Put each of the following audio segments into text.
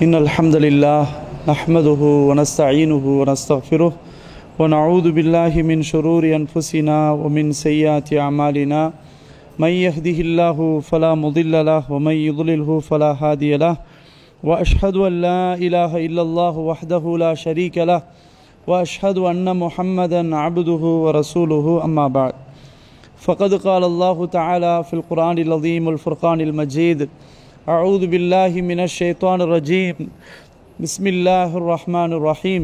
إن الحمد لله نحمده ونستعينه ونستغفره ونعوذ بالله من شرور أنفسنا ومن سيئات أعمالنا من يهده الله فلا مضل له ومن يضلله فلا هادي له وأشهد أن لا إله إلا الله وحده لا شريك له وأشهد أن محمدا عبده ورسوله أما بعد فقد قال الله تعالى في القرآن العظيم والفرقان المجيد أعوذ بالله من الشيطان الرجيم بسم الله الرحمن الرحيم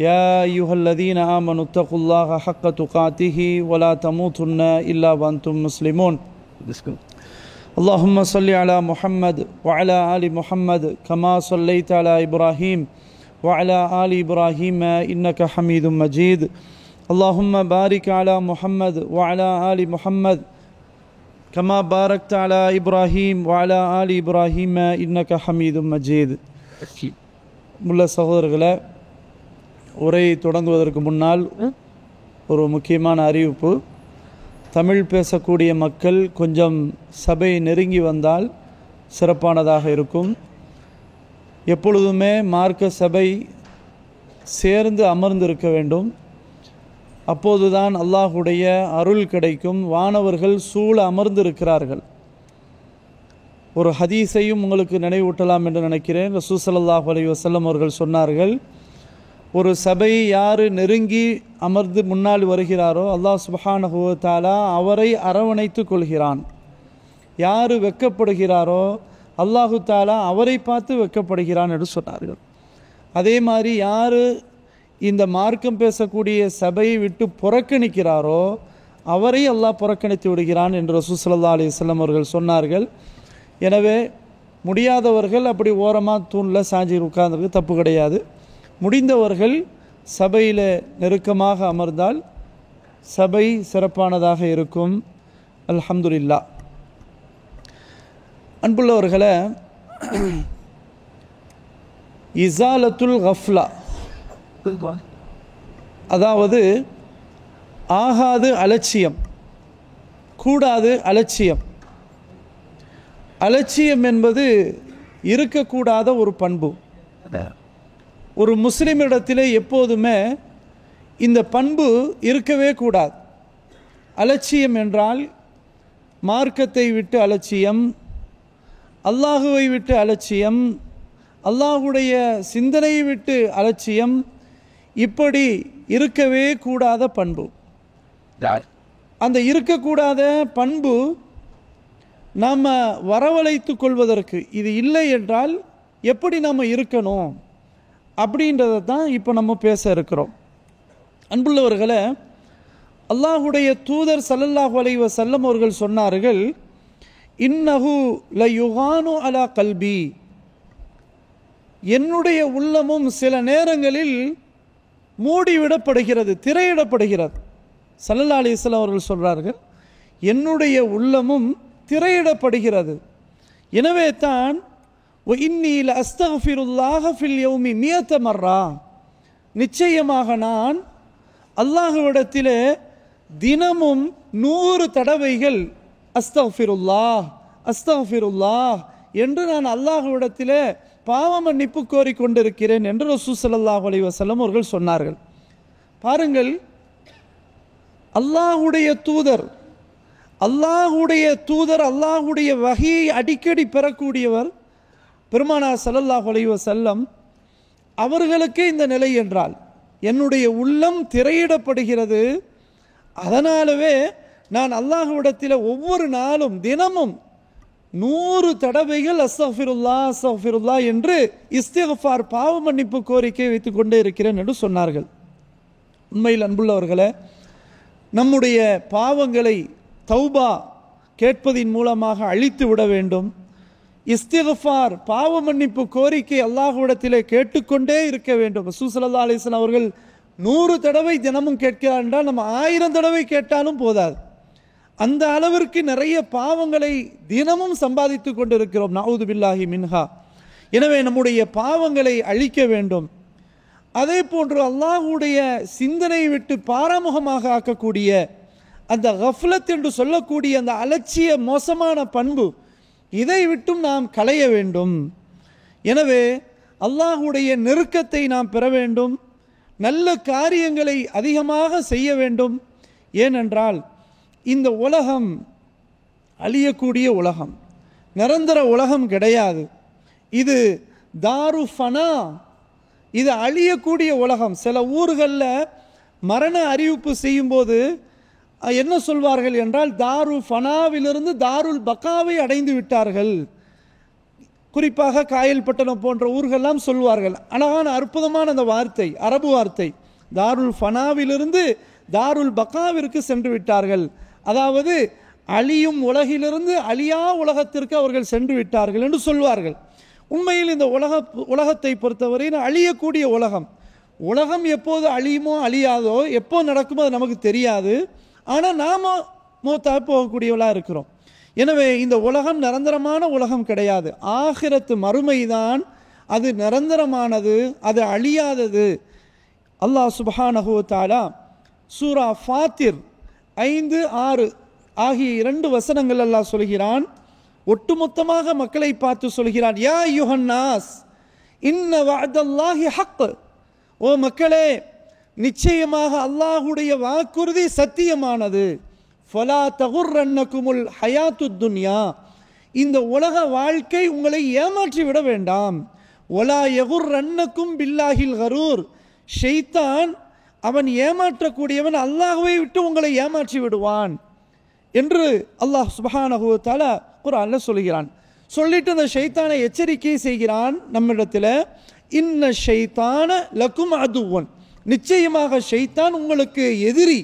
يا أيها الذين آمنوا اتقوا الله حق تقاته ولا تموتن إلا وأنتم مسلمون اللهم صل على محمد وعلى آل محمد كما صليت على إبراهيم وعلى آل إبراهيم إنك حميد مجيد اللهم بارك على محمد وعلى آل محمد كما باركت على إبراهيم وعلى آل إبراهيم إنك حميد مجيد முள்ள சகோதரர்களே, உரையை தொடங்குவதற்கு முன்னால் ஒரு முக்கியமான அறிவிப்பு. தமிழ் பேசக்கூடிய மக்கள் கொஞ்சம் சபை நெருங்கி வந்தால் சிறப்பானதாக இருக்கும். எப்பொழுதுமே மார்க்க சபை சேர்ந்து அமர்ந்திருக்க வேண்டும். அப்போதுதான் அல்லாஹுடைய அருள் கிடைக்கும். வானவர்கள் சூழ அமர்ந்திருக்கிறார்கள். ஒரு ஹதீஸையும் உங்களுக்கு நினைவூட்டலாம் என்று நினைக்கிறேன். ரசூல் ஸல்லல்லாஹு அலைஹி வஸல்லம் அவர்கள் சொன்னார்கள், ஒரு சபை யார் நெருங்கி அமர்ந்து முன்னால் வருகிறாரோ அல்லாஹ் சுப்ஹானஹு வ தஆலா அவரை அரவணைத்து கொள்கிறான். யார் வெட்கப்படுகிறாரோ அல்லாஹு தஆலா அவரை பார்த்து வெட்கப்படுகிறான் என்று சொன்னார்கள். அதே மாதிரி யார் இந்த மார்க்கம் பேசக்கூடிய சபையை விட்டு புறக்கணிக்கிறாரோ அவரை அல்லாஹ் புறக்கணித்து விடுகிறான் என்று ரசூல் ஸல்லல்லாஹு அலைஹி வஸல்லம் அவர்கள் சொன்னார்கள். எனவே முடியாதவர்கள் அப்படி ஓரமாக தூணில் சாஞ்சி உட்கார்ந்துருக்கு, தப்பு கிடையாது. முடிந்தவர்கள் சபையில் நெருக்கமாக அமர்ந்தால் சபை சிறப்பானதாக இருக்கும். அல்ஹம்துலில்லாஹ். அன்புள்ளவர்களே, இஸாலத்துல் கஃப்லா, அதாவது ஆகாது அலட்சியம், கூடாது அலட்சியம். அலட்சியம் என்பது இருக்கக்கூடாத ஒரு பண்பு. ஒரு முஸ்லிமிடத்தில் எப்போதுமே இந்த பண்பு இருக்கவே கூடாது. அலட்சியம் என்றால் மார்க்கத்தை விட்டு அலட்சியம், அல்லாஹுவை விட்டு அலட்சியம், அல்லாஹுடைய சிந்தனையை விட்டு அலட்சியம், இப்படி இருக்கவே கூடாத பண்பு. அந்த இருக்கக்கூடாத பண்பு நாம் வரவழைத்து கொள்வதற்கு, இது இல்லை என்றால் எப்படி நம்ம இருக்கணும் அப்படின்றத தான் இப்போ நம்ம பேச இருக்கிறோம். அன்புள்ளவர்களே, அல்லாஹுடைய தூதர் ஸல்லல்லாஹு அலைஹி வஸல்லம் அவர்கள் சொன்னார்கள், இன்னஹு லயுகானு அலா கல்பி, என்னுடைய உள்ளமும் சில நேரங்களில் மூடிவிடப்படுகிறது, திரையிடப்படுகிறது. ஸல்லல்லாஹு அலைஹி வஸல்லம் அவர்கள் சொல்கிறார்கள், என்னுடைய உள்ளமும் திரையிடப்படுகிறது. எனவே தான் இன்னி லஅஸ்தக்ஃபிருல்லாஹ ஃபில் யௌமி மியத மர்ரா, நிச்சயமாக நான் அல்லாஹ்விடத்திலே தினமும் 100 தடவைகள் அஸ்தக்ஃபிருல்லாஹ் அஸ்தக்ஃபிருல்லாஹ் என்று நான் அல்லாஹ்விடத்திலே பாவ மன்னிப்பு கோரிக்கொண்டிருக்கிறேன் என்று ரசூல் ஸல்லல்லாஹு அலைஹி வஸல்லம் அவர்கள் சொன்னார்கள். பாருங்கள், அல்லாஹுடைய தூதர் அல்லாஹுடைய வஹியை அடிக்கடி பெறக்கூடியவர் பெருமானார் ஸல்லல்லாஹு அலைஹி வஸல்லம் அவர்களுக்கே இந்த நிலை என்றால் என்னுடைய உள்ளம் திரையிடப்படுகிறது. அதனாலவே நான் அல்லாஹ்விடத்தில் ஒவ்வொரு நாளும் தினமும் 100 தடவைகள் அஸ்தக்ஃபிருல்லாஹ் அஸ்தக்ஃபிருல்லாஹ் என்று இஸ்திக்ஃபார் பாவ மன்னிப்பு கோரிக்கை வைத்துக் கொண்டே இருக்கிறேன் என்று சொன்னார்கள். உண்மையில் அன்புள்ளவர்களே, நம்முடைய பாவங்களை தௌபா கேட்பதின் மூலமாக அழித்து விட வேண்டும். இஸ்திக்ஃபார் பாவ மன்னிப்பு கோரிக்கை அல்லாஹ்விடத்திலே கேட்டுக்கொண்டே இருக்க வேண்டும். ரசூல் ஸல்லல்லாஹு அலைஹி வஸல்லம் அவர்கள் 100 தடவை தினமும் கேட்கிறார் என்றால் நம்ம 1000 தடவை கேட்டாலும் போதாது. அந்த அளவிற்கு நிறைய பாவங்களை தினமும் சம்பாதித்து கொண்டிருக்கிறோம். நஊது பில்லாஹி மின்ஹா. எனவே நம்முடைய பாவங்களை அழிக்க வேண்டும். அதே போன்று அல்லாஹ்வுடைய சிந்தனையை விட்டு பாராமுகமாக ஆக்கக்கூடிய அந்த கஃப்லத் என்று சொல்லக்கூடிய அந்த அலட்சிய மோசமான பண்பு, இதை விட்டும் நாம் களைய வேண்டும். எனவே அல்லாஹுடைய நெருக்கத்தை நாம் பெற வேண்டும், நல்ல காரியங்களை அதிகமாக செய்ய வேண்டும். ஏனென்றால் இந்த உலகம் அழியக்கூடிய உலகம், நிரந்தர உலகம் கிடையாது. இது தாரு ஃபனா, இது அழியக்கூடிய உலகம். சில ஊர்களில் மரண அறிவிப்பு செய்யும்போது என்ன சொல்வார்கள் என்றால், தாரு ஃபனாவிலிருந்து தாருல் பக்காவை அடைந்து விட்டார்கள். குறிப்பாக காயல்பட்டணம் போன்ற ஊர்களெல்லாம் சொல்வார்கள். அழகான அற்புதமான அந்த வார்த்தை, அரபு வார்த்தை. தாருல் ஃபனாவிலிருந்து தாருல் பக்காவிற்கு சென்று விட்டார்கள். அதாவது அழியும் உலகிலிருந்து அழியா உலகத்திற்கு அவர்கள் சென்று விட்டார்கள் என்று சொல்வார்கள். உண்மையில் இந்த உலகத்தை பொறுத்தவரை அழியக்கூடிய உலகம். உலகம் எப்போது அழியுமோ அழியாதோ, எப்போ நடக்குமோ அது நமக்கு தெரியாது. ஆனால் நாம மூத்தாக போகக்கூடியவளாக இருக்கிறோம். எனவே இந்த உலகம் நிரந்தரமான உலகம் கிடையாது. ஆகிரத்து மறுமைதான் அது நிரந்தரமானது, அது அழியாதது. அல்லாஹ் சுப்ஹானஹு வ தஆலா சூரா ஃபாத்திர் 5, 6 ஆகிய 2 வசனங்கள் அல்லாஹ் சொல்கிறான். ஒட்டுமொத்தமாக மக்களை பார்த்து சொல்கிறான், யா அய்யுஹன்னாஸ் இன்ன வஅதல்லாஹி ஹக். ஓ மக்களே, நிச்சயமாக அல்லாஹுடைய வாக்குறுதி சத்தியமானது. ஃபலா தகுர்ரன்னகுமுல் ஹயாத்துத் துன்யா, இந்த உலக வாழ்க்கை உங்களை ஏமாற்றி விட வேண்டாம். ஒலா யகுர்ரன்னகும் பில்லாஹில் கரூர், ஷைத்தான் அவன் ஏமாற்றக்கூடியவன், அல்லாஹ்வை விட்டு உங்களை ஏமாற்றி விடுவான் என்று அல்லாஹ் சுப்ஹானஹு வ தஆலா குர்ஆன்ல சொல்கிறான். சொல்லிட்டு அந்த ஷைத்தானை எச்சரிக்கை செய்கிறான் நம்மிடத்தில். இன்ன ஷைத்தான லக்கும் அதுவன், நிச்சயமாக ஷைத்தான் உங்களுக்கு எதிரி,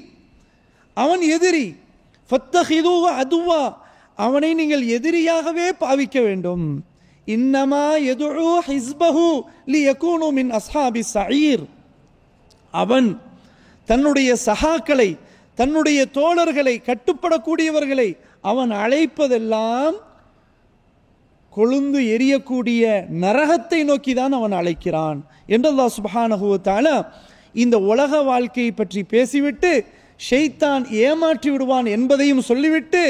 அவன் எதிரி. ஃபத்தஹிதுஹு அதுவா, அவனை நீங்கள் எதிரியாகவே பாவிக்க வேண்டும். இன்னமா யதுஉ ஹிஸ்பஹு லியகூனு மின் அஸ்ஹாபி ஸஈர், அவன் தன்னுடைய சகாக்களை, தன்னுடைய தோழர்களை, கட்டுப்படக்கூடியவர்களை அவன் அழைப்பதெல்லாம் கொழுந்து எரியக்கூடிய நரகத்தை நோக்கி தான் அவன் அழைக்கிறான் என்று அல்லாஹ் சுப்ஹானஹு வ தஆலா இந்த உலக வாழ்க்கையை பற்றி பேசிவிட்டு ஷைத்தான் ஏமாற்றி விடுவான் என்பதையும் சொல்லிவிட்டு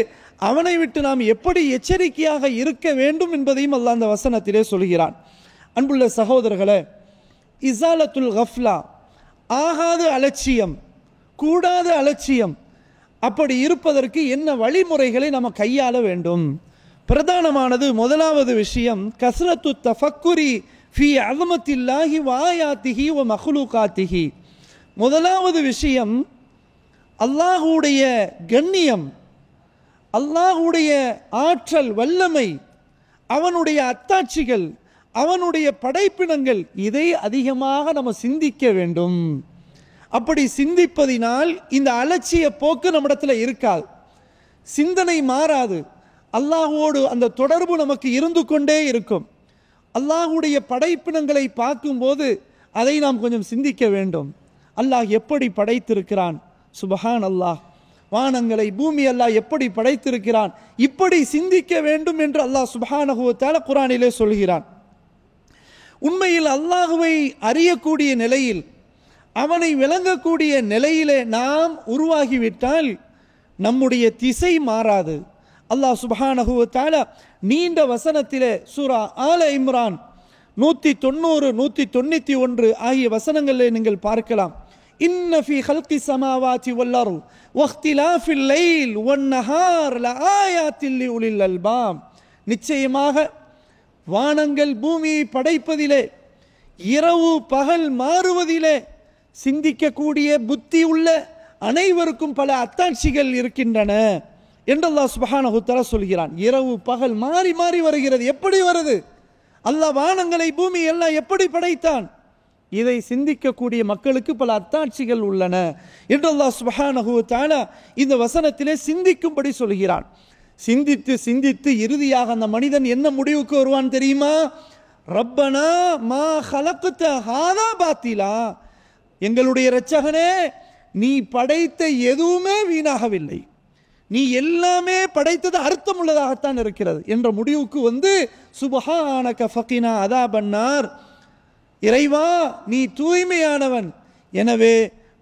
அவனை விட்டு நாம் எப்படி எச்சரிக்கையாக இருக்க வேண்டும் என்பதையும் அல்லாஹ் அந்த வசனத்திலே சொல்கிறான். அன்புள்ள சகோதரர்களே, இஸாலத்துல் கஃப்லா, ஆகாத அலட்சியம், கூடாத அலட்சியம், அப்படி இருப்பதற்கு என்ன வழிமுறைகளை நம்ம கையாள வேண்டும்? பிரதானமானது முதலாவது விஷயம் கஸ்ரத்து தஃபக்குரி ஃபி அஸமத்தில்லாஹி வ ஆயாத்திஹி வ மக்லூகாத்திஹி. முதலாவது விஷயம் அல்லாஹ்வுடைய கண்ணியம், அல்லாஹ்வுடைய ஆற்றல், வல்லமை, அவனுடைய அத்தாட்சிகள், அவனுடைய படைப்பினங்கள், இதை அதிகமாக நம்ம சிந்திக்க வேண்டும். அப்படி சிந்திப்பதினால் இந்த அலட்சிய போக்கு நம்மிடத்தில் இருக்காது, சிந்தனை மாறாது. அல்லாஹ்வோடு அந்த தொடர்பு நமக்கு இருந்து கொண்டே இருக்கும். அல்லாஹ்வுடைய படைப்பினங்களை பார்க்கும்போது அதை நாம் கொஞ்சம் சிந்திக்க வேண்டும். அல்லாஹ் எப்படி படைத்திருக்கிறான், சுபஹான் அல்லாஹ், வானங்களை பூமி அல்லாஹ் எப்படி படைத்திருக்கிறான், இப்படி சிந்திக்க வேண்டும் என்று அல்லாஹ் சுப்ஹானஹு வ தஆலா குர்ஆனிலே சொல்கிறான். உண்மையில் அல்லாஹ்வை அறியக்கூடிய நிலையில், அவனை விளங்கக்கூடிய நிலையிலே நாம் உருவாகிவிட்டால் நம்முடைய திசை மாறாது. அல்லாஹ் சுப்ஹானஹு வ தஆலா நீண்ட வசனத்திலே சூரா ஆல இம்ரான் 190, 191 ஆகிய வசனங்களிலே நீங்கள் பார்க்கலாம். இன்ன ஃபீ ஹல்கி ஸமாவாதி வல் அர்த் வக்திலாஃபில் லைல் வன் நஹார் லஆயாத்தின் லிஉலில் அல்பாப், நிச்சயமாக வானங்கள் பூமியை படைப்பதிலே, இரவு பகல் மாறுவதிலே சிந்திக்கக்கூடிய புத்தி உள்ள அனைவருக்கும் பல அத்தாட்சிகள் இருக்கின்றன என்று அல்லாஹ் சுப்ஹானஹு வ தஆலா சொல்கிறான். இரவு பகல் மாறி மாறி வருகிறது. எப்படி வருது? அல்லாஹ் வானங்களை பூமி எல்லாம் எப்படி படைத்தான்? இதை சிந்திக்கக்கூடிய மக்களுக்கு பல அத்தாட்சிகள் உள்ளன என்று அல்லாஹ் சுப்ஹானஹு வ தஆலா இந்த வசனத்திலே சிந்திக்கும்படி சொல்கிறான். சிந்தித்து சிந்தித்து இறுதியாக அந்த மனிதன் என்ன முடிவுக்கு வருவான் தெரியுமா? ரப்பனா மா ஹலக்த ஹாதா பாத்திலா, எங்களுடைய இரட்சகனே, நீ படைத்த எதுவுமே வீணாகவில்லை, நீ எல்லாமே படைத்தது அர்த்தம் உள்ளதாகத்தான் இருக்கிறது என்ற முடிவுக்கு வந்து சுப்ஹானக ஃபகினா அதாபன்னார், இறைவா நீ தூய்மையானவன், எனவே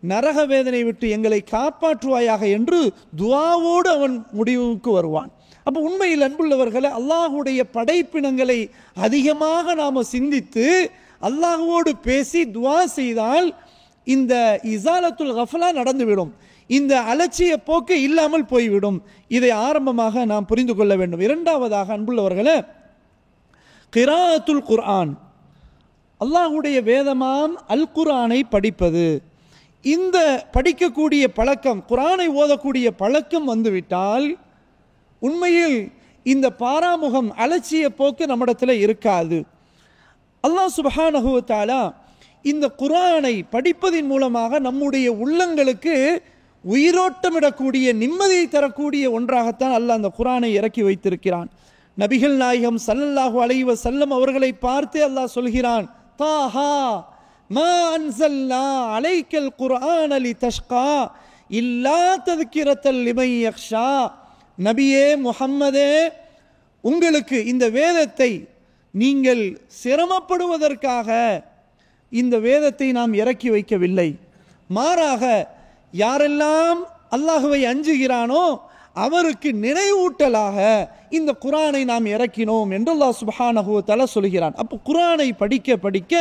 நரக வேதனை விட்டு எங்களை காப்பாற்றுவாயாக என்று துஆவோடு அவன் முடிவுக்கு வருவான். அப்போ உண்மையில் அன்புள்ளவர்களே, அல்லாஹ்வுடைய படைப்பினங்களை அதிகமாக நாம் சிந்தித்து அல்லாஹ்வோடு பேசி துஆ செய்தால் இந்த இஸாலத்துல் கஃபலா நடந்துவிடும், இந்த அலட்சிய போக்கு இல்லாமல் போய்விடும். இதை ஆரம்பமாக நாம் புரிந்து கொள்ள வேண்டும். இரண்டாவதாக அன்புள்ளவர்களே, கிராஅத்துல் குர்ஆன், அல்லாஹ்வுடைய வேதமாம் அல் குர்ஆனை படிப்பது. இந்த படிக்கக்கூடிய பழக்கம், குர்ஆனை ஓதக்கூடிய பழக்கம் வந்துவிட்டால் உண்மையில் இந்த பாராமுகம் அலட்சிய போக்கு நம்மிடத்தில் இருக்காது. அல்லாஹ் சுப்ஹானஹு வ தஆலா இந்த குர்ஆனை படிப்பதின் மூலமாக நம்முடைய உள்ளங்களுக்கு உயிரோட்டமிடக்கூடிய, நிம்மதியை தரக்கூடிய ஒன்றாகத்தான் அல்லாஹ் அந்த குர்ஆனை இறக்கி வைத்திருக்கிறான். நபிகள் நாயகம் ஸல்லல்லாஹு அலைஹி வஸல்லம் அவர்களை பார்த்து அல்லாஹ் சொல்கிறான், தாஹா மா அன்ஸல்னா அலைக்கல் குர்ஆன லிதஷ்கா இல்லா தذ்கிரத்தல் லிமன் யக்ஷா. நபியே முஹம்மதே, உங்களுக்கு இந்த வேதத்தை நீங்கள் சிரமப்படுவதற்காக இந்த வேதத்தை நாம் இறக்கி வைக்கவில்லை, மாறாக யாரெல்லாம் அல்லாஹுவை அஞ்சுகிறானோ அவருக்கு நினைவூட்டலாக இந்த குர்ஆனை நாம் இறக்கினோம் என்று அல்லாஹ் சுப்ஹானஹு வ தஆலா சொல்கிறான். அப்போ குர்ஆனை படிக்க படிக்க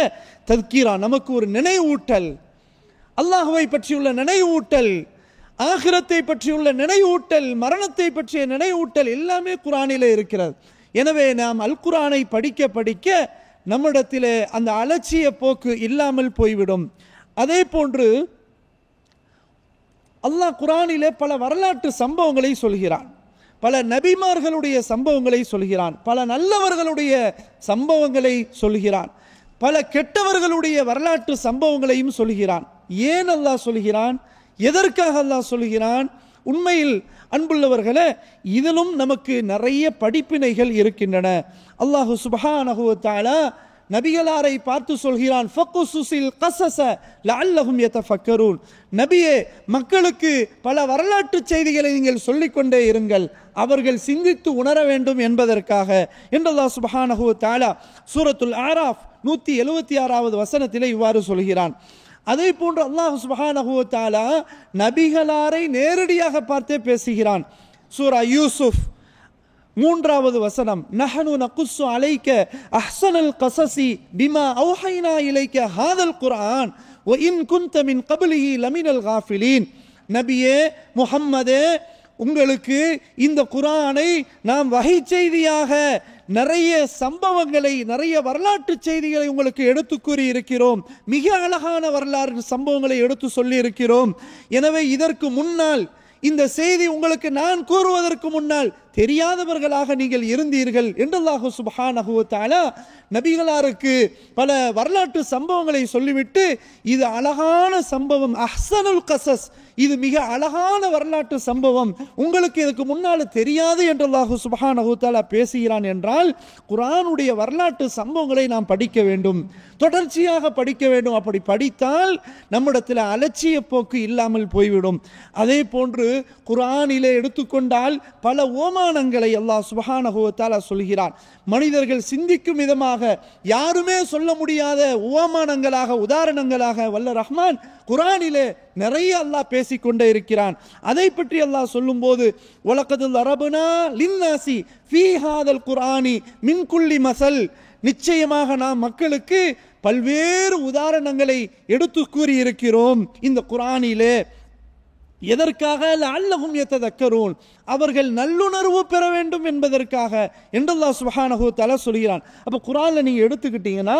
தذ்கிரா, நமக்கு ஒரு நினைவூட்டல், அல்லாஹுவை பற்றியுள்ள நினைவூட்டல், ஆகிரத்தை பற்றியுள்ள நினைவூட்டல், மரணத்தை பற்றிய நினைவூட்டல் எல்லாமே குர்ஆனிலே இருக்கிறது. எனவே நாம் அல் குர்ஆனை படிக்க படிக்க நம்மிடத்திலே அந்த அலட்சிய போக்கு இல்லாமல் போய்விடும். அதே போன்று அல்லாஹ் குர்ஆனிலே பல வரலாற்று சம்பவங்களை சொல்கிறான், பல நபிமார்களுடைய சம்பவங்களை சொல்கிறான், பல நல்லவர்களுடைய சம்பவங்களை சொல்கிறான், பல கெட்டவர்களுடைய வரலாற்று சம்பவங்களையும் சொல்கிறான். ஏன் அல்லாஹ் சொல்கிறான், எதற்காக அல்லாஹ் சொல்கிறான்? உண்மையில் அன்புள்ளவர்களே, இதிலும் நமக்கு நிறைய படிப்பினைகள் இருக்கின்றன. அல்லாஹு சுப்ஹானஹு வ தஆலா நபிகளாரை பார்த்து சொல்கிறான், ஃபக்குஸுஸில் கஸஸ லஅல்லஹும் யதஃபக்கரூன். நபியே, மக்களுக்கு பல வரலாற்று செய்திகளை நீங்கள் சொல்லிக்கொண்டே இருங்கள், அவர்கள் சிந்தித்து உணர வேண்டும் என்பதற்காக என்று அல்லாஹ் சுப்ஹானஹு வ தஆலா சூரத்துல் ஆராஃப் 176வது வசனத்திலே இவ்வாறு சொல்கிறான். அதே போன்று அல்லாஹ் சுப்ஹானஹு வ தஆலா நபிகளாரை நேரடியாக பார்த்தே பேசுகிறான். சூரா யூசுப் 3வது வசனம், நஹனு நகுஸ்ஸு அலைக அஹ்ஸனல் கஸஸி பிமா அவ்ஹைனா இலைக ஹாதல் குர்ஆன் வ இன் குன்த மின் கப்லிஹி லமினல் காஃபிலீன். நபியே முஹம்மதே, உங்களுக்கு இந்த குர்ஆனை நாம் வஹி செய்தியாக நிறைய சம்பவங்களை, நிறைய வரலாற்று செய்திகளை உங்களுக்கு எடுத்து கூறி இருக்கிறோம், மிக அழகான வரலாறு சம்பவங்களை எடுத்து சொல்லி இருக்கிறோம். எனவே இதற்கு முன்னால், இந்த செய்தி உங்களுக்கு நான் கூறுவதற்கு முன்னால் தெரியாதவர்களாக நீங்கள் இருந்தீர்கள் என்று அல்லாஹ் சுப்ஹானஹு வ தஆலா நபிகளாருக்கு பல வரலாற்று சம்பவங்களை சொல்லிவிட்டு, இது அழகான சம்பவம், அஹ்ஸனுல் கஸஸ், இது மிக அழகான வரலாற்று சம்பவம், உங்களுக்கு இதுக்கு முன்னால் தெரியாது என்று அல்லாஹ் சுப்ஹானஹு வ தஆலா பேசுகிறான் என்றால், குர்ஆனுடைய வரலாற்று சம்பவங்களை நாம் படிக்க வேண்டும், தொடர்ச்சியாக படிக்க வேண்டும். அப்படி படித்தால் நம்மிடத்தில் அலட்சிய போக்கு இல்லாமல் போய்விடும். அதே போன்று குர்ஆனிலே எடுத்துக்கொண்டால் பல ஓமானங்களை அல்லாஹ் சுப்ஹானஹு வ தஆலா சொல்கிறான். மனிதர்கள் சிந்திக்கும் விதமாக யாருமே சொல்ல முடியாத ஓமானங்களாக, உதாரணங்களாக வல்ல ரஹ்மான் குர்ஆனிலே நிறைய அல்லாஹ் பேசிக்கொண்டே இருக்கிறான். அதை பற்றி அல்லாஹ் சொல்லும்போது, வலகத் லரப்னா லின்னாசி ஃபீ ஹாதல் குர்ஆனி மின் குல்லி மஸல், நிச்சயமாக நாம் மக்களுக்கு பல்வேறு உதாரணங்களை எடுத்து கூறியிருக்கிறோம் இந்த குர்ஆனிலே. எதற்காக? லஅல்லஹும் யததக்கரூன், அவர்கள் நல்லுணர்வு பெற வேண்டும் என்பதற்காக என்று அல்லாஹ் சுப்ஹானஹு வ தஆலா சொல்கிறான். அப்போ குர்ஆனில் நீங்கள் எடுத்துக்கிட்டீங்கன்னா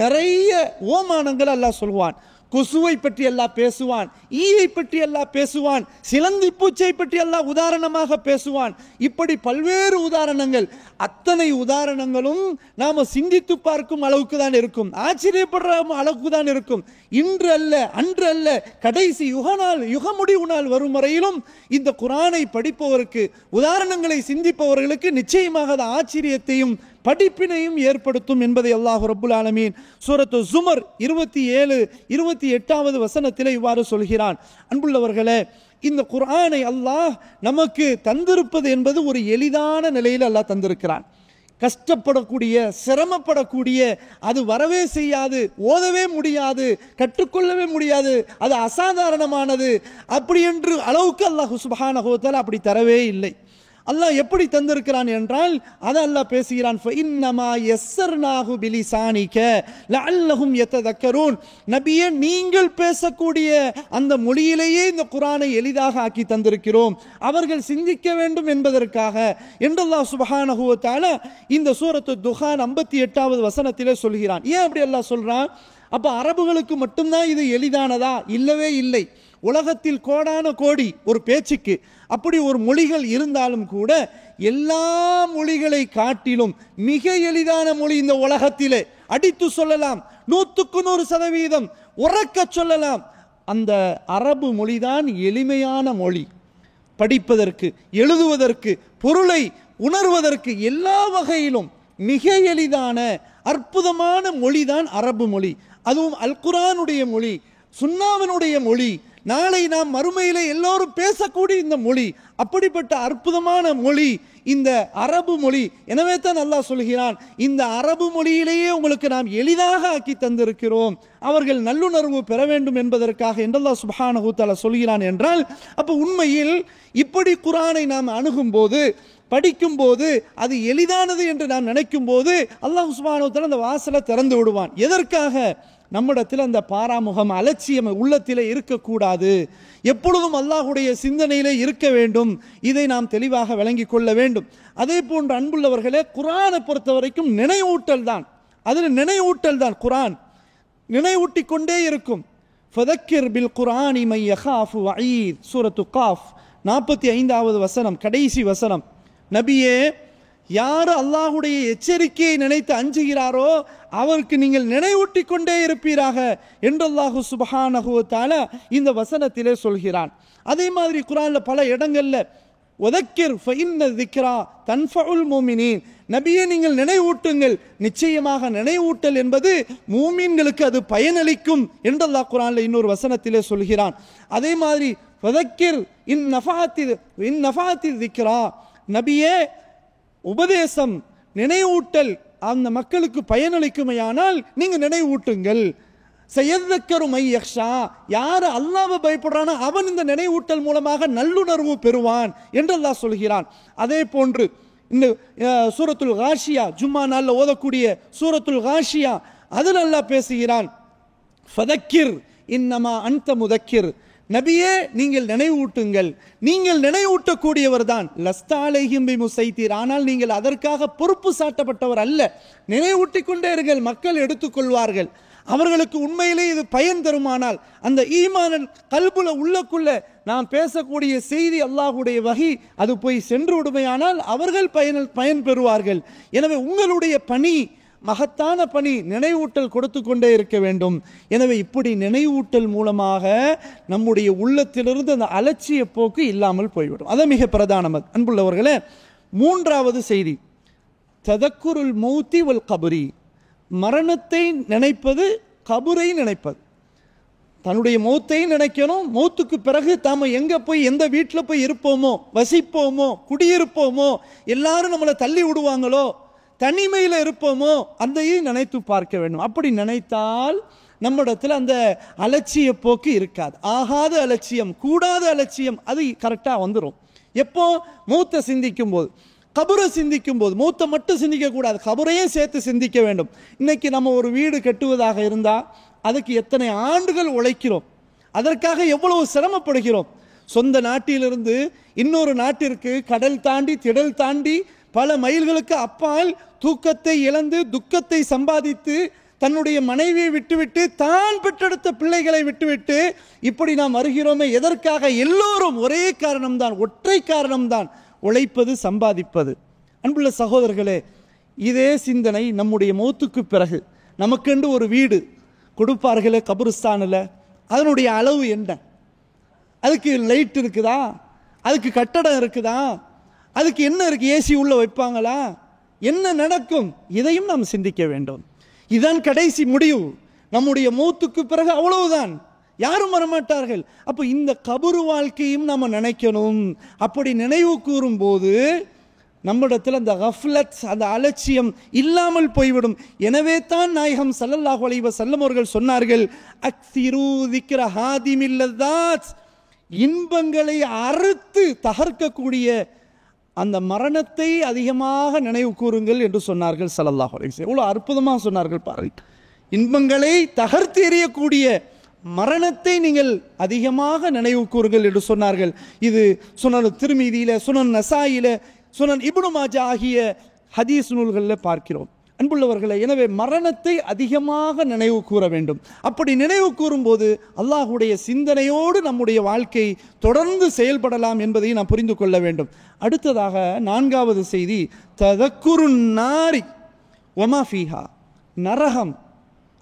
நிறைய ஓமானங்கள் அல்லாஹ் சொல்வான். கொசுவை பற்றி அல்லாஹ் பேசுவான், ஈயை பற்றி அல்லாஹ் பேசுவான், சிலந்தி பூச்சை பற்றி அல்லாஹ் உதாரணமாக பேசுவான். இப்படி பல்வேறு உதாரணங்கள், அத்தனை உதாரணங்களும் நாம் சிந்தித்து பார்க்கும் அளவுக்கு தான் இருக்கும், ஆச்சரியப்படுற அளவுக்கு தான் இருக்கும். இன்று அல்ல, அன்று அல்ல, கடைசி யுக முடிவு நாள் வரும் வரையிலும் இந்த குர்ஆனை படிப்பவருக்கு, உதாரணங்களை சிந்திப்பவர்களுக்கு நிச்சயமாக அது ஆச்சரியத்தையும் படிப்பினையும் ஏற்படுத்தும் என்பதை அல்லாஹ் ரப்புல் ஆலமீன் சூரத்து ஜுமர் 27-28வது வசனத்தில் இவ்வாறு சொல்கிறான். அன்புள்ளவர்களே, இந்த குர்ஆனை அல்லாஹ் நமக்கு தந்திருப்பது என்பது ஒரு எளிதான நிலையில் அல்லாஹ் தந்திருக்கிறான். கஷ்டப்படக்கூடிய, சிரமப்படக்கூடிய, அது வரவே செய்யாது, ஓதவே முடியாது, கற்றுக்கொள்ளவே முடியாது, அது அசாதாரணமானது அப்படி என்று அளவுக்கு அல்லாஹ் சுப்ஹானஹு வ தஆலா அப்படி தரவே இல்லை. அல்லாஹ் எப்படி தந்திருக்கிறான் என்றால் அதை அல்லாஹ் பேசுகிறான், ஃபஇன்னமா யஸ்ஸர்னாஹு பிலிசானிக லஅல்லஹும் யததக்கரூன். நபியே, நீங்கள் பேசக்கூடிய அந்த மொழியிலேயே இந்த குர்ஆனை எளிதாக ஆக்கி தந்திருக்கிறோம், அவர்கள் சிந்திக்க வேண்டும் என்பதற்காக என்று அல்லாஹ் சுப்ஹானஹு வ தஆலா இந்த சூரத்து துஹான் 58வது வசனத்திலே சொல்கிறான். ஏன் அப்படி அல்லாஹ் சொல்றான்? அப்ப அரபுகளுக்கு மட்டும்தான் இது எளிதானதா? இல்லவே இல்லை. உலகத்தில் கோடான கோடி ஒரு பேச்சுக்கு அப்படி ஒரு மொழிகள் இருந்தாலும் கூட எல்லா மொழிகளை காட்டிலும் மிக எளிதான மொழி இந்த உலகத்திலே அடித்து சொல்லலாம், 100% உறக்க சொல்லலாம், அந்த அரபு மொழிதான் எளிமையான மொழி. படிப்பதற்கு, எழுதுவதற்கு, பொருளை உணர்வதற்கு எல்லா வகையிலும் மிக எளிதான அற்புதமான மொழிதான் அரபு மொழி. அதுவும் அல் குர்ஆனுடைய மொழி, சுன்னாவினுடைய மொழி, நாளை நாம் மறுமையிலே எல்லோரும் பேசக்கூடிய இந்த மொழி, அப்படிப்பட்ட அற்புதமான மொழி இந்த அரபு மொழி. எனவே தான் அல்லாஹ் சொல்கிறான், இந்த அரபு மொழியிலேயே உங்களுக்கு நாம் எளிதாக ஆக்கி தந்திருக்கிறோம், அவர்கள் நல்லுணர்வு பெற வேண்டும் என்பதற்காக என்று அல்லாஹ் சுப்ஹானஹு வ தஆலா சொல்கிறான் என்றால், அப்போ உண்மையில் இப்படி குர்ஆனை நாம் அணுகும் போது, படிக்கும் போது, அது எளிதானது என்று நாம் நினைக்கும் போது அல்லாஹ் சுப்ஹானஹு வ தஆலா அந்த வாசலை திறந்து விடுவான். எதற்காக? நம்மிடத்தில் அந்த பாராமுகம், அலட்சியம் உள்ளத்திலே இருக்கக்கூடாது, எப்பொழுதும் அல்லாஹுடைய சிந்தனையிலே இருக்க வேண்டும். இதை நாம் தெளிவாக விளங்கி கொள்ள வேண்டும். அதே போன்று அன்புள்ளவர்களே, குர்ஆனை பொறுத்த வரைக்கும் நினைவூட்டல் தான். அதில் நினைவூட்டல் தான். குர்ஆன் நினைவூட்டி கொண்டே இருக்கும். ஃபதக்கிர் பில் குர்ஆனி மை யகாஃபு வஈத், சூரத்து காஃப் 45வது வசனம், கடைசி வசனம். நபியே, யார் அல்லாஹுடைய எச்சரிக்கையை நினைத்து அஞ்சுகிறாரோ அவருக்கு நீங்கள் நினைவூட்டி கொண்டே இருப்பீராக என்று அல்லாஹு சுப்ஹானஹு வ தஆலா இந்த வசனத்திலே சொல்கிறான். அதே மாதிரி குர்ஆன்ல பல இடங்கள்ல வதக்கிர் ஃபஇன்ன ذிக்ரா தன்ஃபஉல் முஃமினீன், நபியே நீங்கள் நினைவூட்டுங்கள், நிச்சயமாக நினைவூட்டல் என்பது மூமின்களுக்கு அது பயனளிக்கும் என்று அல்லாஹ் குர்ஆன்ல இன்னொரு வசனத்திலே சொல்கிறான். அதே மாதிரி வதக்கிர் இன் நஃபஅத்தி ذிக்ரா, நபியே உபதேசம், நினைவூட்டல் அந்த மக்களுக்கு பயனளிக்குமையானால் நீங்க நினைவூட்டுங்கள். சயதக்கரு மை யக்ஷா, யார் அல்லாஹ்வை பயப்படுறானோ அவன் இந்த நினைவூட்டல் மூலமாக நல்லுணர்வு பெறுவான் என்று அல்லாஹ் சொல்கிறான். அதே போன்று இந்த சூரத்துல் காஷியா, ஜும்மா நாளில் ஓதக்கூடிய சூரத்துல் காஷியா, அதில் அல்லாஹ் பேசுகிறான், ஃபதக்கிர் இன்னமா அன்த முதக்கிர், நபியே நீங்கள் நினைவூட்டுங்கள், நீங்கள் நினைவூட்டக்கூடியவர் தான். லஸ்த அலைஹிம் பிமுஸைத்திர், ஆனால் நீங்கள் அதற்காக பொறுப்பு சாட்டப்பட்டவர் அல்ல. நினைவூட்டி கொண்டே இருங்கள், மக்கள் எடுத்துக்கொள்வார்கள். அவர்களுக்கு உண்மையிலே இது பயன் தருமானால், அந்த ஈமான் கல்புல உள்ளக்குள்ள நாம் பேசக்கூடிய செய்தி அல்லாஹுடைய வஹி அது போய் சென்று விடுமையானால் அவர்கள் பயன் பெறுவார்கள். எனவே உங்களுடைய பணி மகத்தான பணி, நினைவூட்டல் கொடுத்து கொண்டே இருக்க வேண்டும். எனவே இப்படி நினைவூட்டல் மூலமாக நம்முடைய உள்ளத்திலிருந்து அந்த அலட்சிய போக்கு இல்லாமல் போய்விடும். அது மிக பிரதானது. அன்புள்ளவர்களே, மூன்றாவது செய்தி ததக்குருல் மௌத்தி வல் கபரி, மரணத்தை நினைப்பது, கபரை நினைப்பது. தன்னுடைய மௌத்தை நினைக்கணும். மௌத்துக்கு பிறகு தாம எங்க போய் எந்த வீட்டில் போய் இருப்போமோ, வசிப்போமோ, குடியிருப்போமோ, எல்லாரும் நம்மளை தள்ளி விடுவாங்களோ, தனிமையில் இருப்போமோ, அதையும் நினைத்து பார்க்க வேண்டும். அப்படி நினைத்தால் நம்மிடத்தில் அந்த அலட்சிய போக்கு இருக்காது. ஆகாத அலட்சியம், கூடாத அலட்சியம் அது கரெக்டாக வந்துடும். எப்போ? மௌத்தை சிந்திக்கும் போது, கபரை சிந்திக்கும் போது. மௌத்தை மட்டும் சிந்திக்க கூடாது, கபரையும் சேர்த்து சிந்திக்க வேண்டும். இன்னைக்கு நம்ம ஒரு வீடு கட்டுவதாக இருந்தால் அதுக்கு எத்தனை ஆண்டுகள் உழைக்கிறோம், அதற்காக எவ்வளவு சிரமப்படுகிறோம். சொந்த நாட்டிலிருந்து இன்னொரு நாட்டிற்கு கடல் தாண்டி, திடல் தாண்டி, பல மைல்களுக்கு அப்பால் தூக்கத்தை இழந்து, துக்கத்தை சம்பாதித்து, தன்னுடைய மனைவியை விட்டுவிட்டு, தான் பெற்றெடுத்த பிள்ளைகளை விட்டுவிட்டு இப்படி நாம் வருகிறோமே, எதற்காக? எல்லோரும் ஒரே காரணம்தான், ஒற்றை காரணம்தான், உழைப்பது, சம்பாதிப்பது. அன்புள்ள சகோதரர்களே, இதே சிந்தனை நம்முடைய மௌத்துக்கு பிறகு நமக்கென்று ஒரு வீடு கொடுப்பார்களே கபருஸ்தானில், அதனுடைய அளவு என்ன? அதுக்கு லைட் இருக்குதா? அதுக்கு கட்டடம் இருக்குதா? அதுக்கு என்ன இருக்கு? ஏசி உள்ள வைப்பாங்களா? என்ன நடக்கும்? இதையும் நாம் சிந்திக்க வேண்டும். இதுதான் கடைசி முடிவு. நம்முடைய மௌத்துக்கு பிறகு அவ்வளவுதான், யாரும் வரமாட்டார்கள். அப்போ இந்த கபரு வாழ்க்கையும் நம்ம நினைக்கணும். அப்படி நினைவு கூறும் போது நம்மிடத்தில் அந்த கஃப்லத், அந்த அலட்சியம் இல்லாமல் போய்விடும். எனவே தான் நாயகம் ஸல்லல்லாஹு அலைஹி வஸல்லம் அவர்கள் சொன்னார்கள், அக்ஸிரு ذிக்ர ஹாதிமில் லதாத், இன்பங்களை அறுத்து தகர்க்கக்கூடிய அந்த மரணத்தை அதிகமாக நினைவு கூறுங்கள் என்று சொன்னார்கள் ஸல்லல்லாஹு அலைஹி வஸல்லம். எவ்வளோ அற்புதமாக சொன்னார்கள் பாருங்கள். இன்பங்களை தகர்த்து எறியக்கூடிய மரணத்தை நீங்கள் அதிகமாக நினைவு கூறுங்கள் என்று சொன்னார்கள். இது சுனன் திர்மிதியில, சுனன் நசாயில, சுனன் இப்னு மாஜா ஆகிய ஹதீஸ் நூல்களில் பார்க்கிறோம். அன்புள்ளவர்களே, எனவே மரணத்தை அதிகமாக நினைவு கூற வேண்டும். அப்படி நினைவு கூறும்போது அல்லாஹுடைய சிந்தனையோடு நம்முடைய வாழ்க்கை தொடர்ந்து செயல்படலாம் என்பதை நாம் புரிந்து கொள்ள வேண்டும். அடுத்ததாக 4வது செய்தி, ததக்குருன் நாரி வமா ஃபீஹா, நரகம்,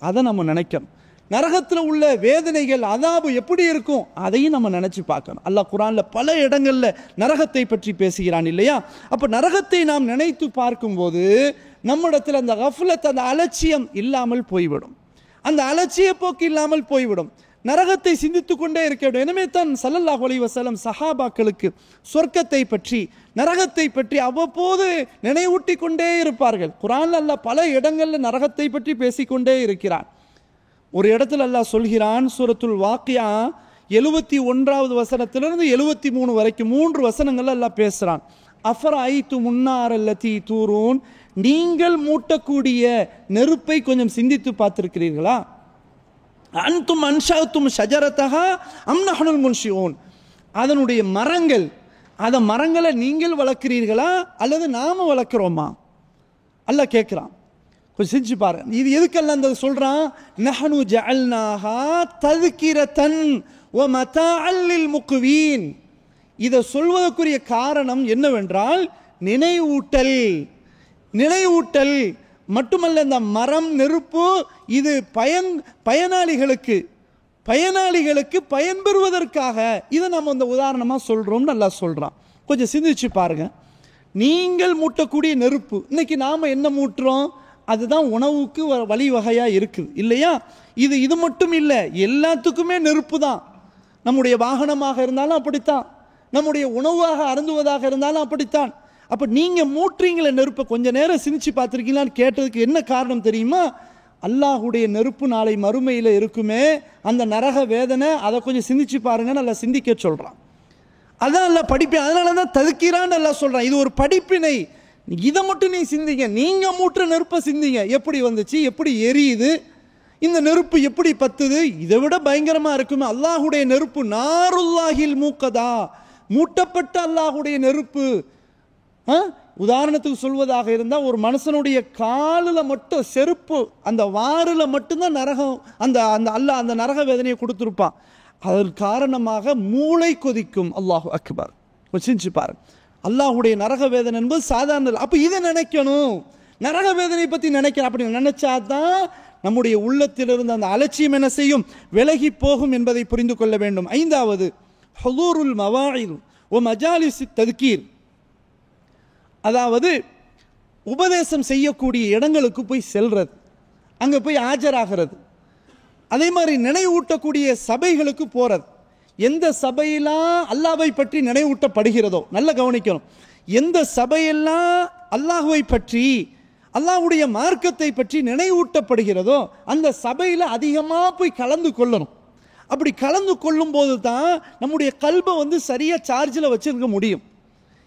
அதை நம்ம நினைக்கணும். நரகத்தில் உள்ள வேதனைகள், அதாபு எப்படி இருக்கும், அதையும் நம்ம நினைச்சு பார்க்கணும். அல்லாஹ் குர்ஆன்ல பல இடங்கள்ல நரகத்தை பற்றி பேசுகிறான் இல்லையா? அப்ப நரகத்தை நாம் நினைத்து பார்க்கும்போது நம்மிடத்தில் அந்த கஃப்லத், அந்த அலட்சியம் இல்லாமல் போய்விடும். அந்த அலட்சிய போக்கு இல்லாமல் போய்விடும். நரகத்தை சிந்தித்து கொண்டே இருக்க வேண்டும். எனவே தான் ஸல்லல்லாஹு அலைஹி வஸல்லம் சஹாபாக்களுக்கு சொர்க்கத்தை பற்றி, நரகத்தை பற்றி அவ்வப்போது நினைவூட்டி கொண்டே இருப்பார்கள். குர்ஆன்ல அல்லாஹ் பல இடங்களில் நரகத்தை பற்றி பேசிக்கொண்டே இருக்கிறான். ஒரு இடத்துல அல்லாஹ் சொல்கிறான், சூரத்துல் வாக்கியா 71வது வசனத்திலிருந்து 73 வரைக்கும் 3 வசனங்கள் அல்லாஹ் பேசுறான். அஃபரைத்து முன்னார் அல்லதி தூரூன், நீங்கள் மூட்டக்கூடிய நெருப்பை கொஞ்சம் சிந்தித்து பார்த்திருக்கிறீர்களா? அன்தும் அன்ஷஅத்தும் ஷஜரதஹா அம் நஹ்னுல் முன்ஷிஊன், அதனுடைய மரங்கள், அந்த மரங்களை நீங்கள் வளர்க்கிறீர்களா அல்லது நாம வளர்க்கிறோமா? அல்லாஹ் கேட்கிறான். கொஞ்சம் செஞ்சு பாருங்க. இது எதுக்கெல்லாம் அந்த சொல்றான்? நஹ்னு ஜஅல்னாஹா தذ்கிரதன் வ மதாஅல் லில் முக்வீன். இதை சொல்வதற்குரிய காரணம் என்னவென்றால் நினைவூட்டல். நினைவூட்டல் மட்டுமல்ல, இந்த மரம், நெருப்பு இது பயனாளிகளுக்கு பயன்பெறுவதற்காக இதை நம்ம இந்த உதாரணமாக சொல்றோம். நல்லா சொல்றான். கொஞ்சம் சிந்திச்சு பாருங்க. நீங்கள் மூட்டக்கூடிய நெருப்பு, இன்னைக்கு நாம என்ன மூட்டுறோம்? அதுதான் உணவுக்கு வழிவகையா இருக்குது இல்லையா? இது மட்டும் இல்லை, எல்லாத்துக்குமே நெருப்பு தான். நம்முடைய வாகனமாக இருந்தாலும் அப்படித்தான், நம்முடைய உணவாக அருந்துவதாக இருந்தாலும் அப்படித்தான். அப்ப நீங்க மூட்டுறீங்களே நெருப்பை, கொஞ்ச நேரம் சிந்திச்சு பார்த்துருக்கீங்களான்னு கேட்டதுக்கு என்ன காரணம் தெரியுமா? அல்லாஹுடைய நெருப்பு நாளை மறுமையில இருக்குமே, அந்த நரக வேதனை, அதை கொஞ்சம் சிந்திச்சு பாருங்க. நல்லா சிந்திக்க சொல்றான். அதான் நல்லா படிப்பேன். அதனாலதான் ததுக்கிறான்னு நல்லா சொல்றான். இது ஒரு படிப்பினை. இதை மட்டும் நீ சிந்திங்க. நீங்க மூட்டுற நெருப்பை சிந்திங்க. எப்படி வந்துச்சு, எப்படி எரியுது, இந்த நெருப்பு எப்படி பத்துது, இதை விட பயங்கரமா இருக்குமே அல்லாஹுடைய நெருப்பு. நாருல்லாஹில் மூக்கதா, மூட்டப்பட்ட அல்லாஹுடைய நெருப்பு. உதாரணத்துக்கு சொல்வதாக இருந்தால், ஒரு மனுஷனுடைய காலில் மட்டும், செருப்பு அந்த வாரில் மட்டும்தான் நரகம், அந்த அல்லாஹ் அந்த நரக வேதனையை கொடுத்துருப்பான். அதன் காரணமாக மூளை கொதிக்கும். அல்லாஹு அக்பர். சிந்திச்சு பாருங்க. அல்லாஹுடைய நரக வேதனை என்பது சாதாரண. அப்ப இதை நினைக்கணும், நரக வேதனை பத்தி நினைக்கணும். அப்படி நினைச்சாதான் நம்முடைய உள்ளத்திலிருந்து அந்த அலட்சியம் என்ன செய்யும், விலகி போகும் என்பதை புரிந்து கொள்ள வேண்டும். 5வது, ஹுதூருல் மவாஇத் வ மஜாலிஸ் தத்கீர், அதாவது உபதேசம் செய்யக்கூடிய இடங்களுக்கு போய் செல்றது, அங்க போய் ஆஜராகிறது. அதே மாதிரி நினைவூட்டக்கூடிய சபைகளுக்கு போறது. எந்த சபையெல்லாம் அல்லாஹ்வை பற்றி நினைவூட்டப்படுகிறதோ, நல்ல கவனிக்கணும், எந்த சபையெல்லாம் அல்லாஹ்வை பற்றி, அல்லாஹ்வுடைய மார்க்கத்தை பற்றி நினைவூட்டப்படுகிறதோ அந்த சபையில் அதிகமாக போய் கலந்து கொள்ளணும். அப்படி கலந்து கொள்ளும் போது தான் நம்முடைய கல்பை சரியா சார்ஜில் வச்சிருக்க முடியும்.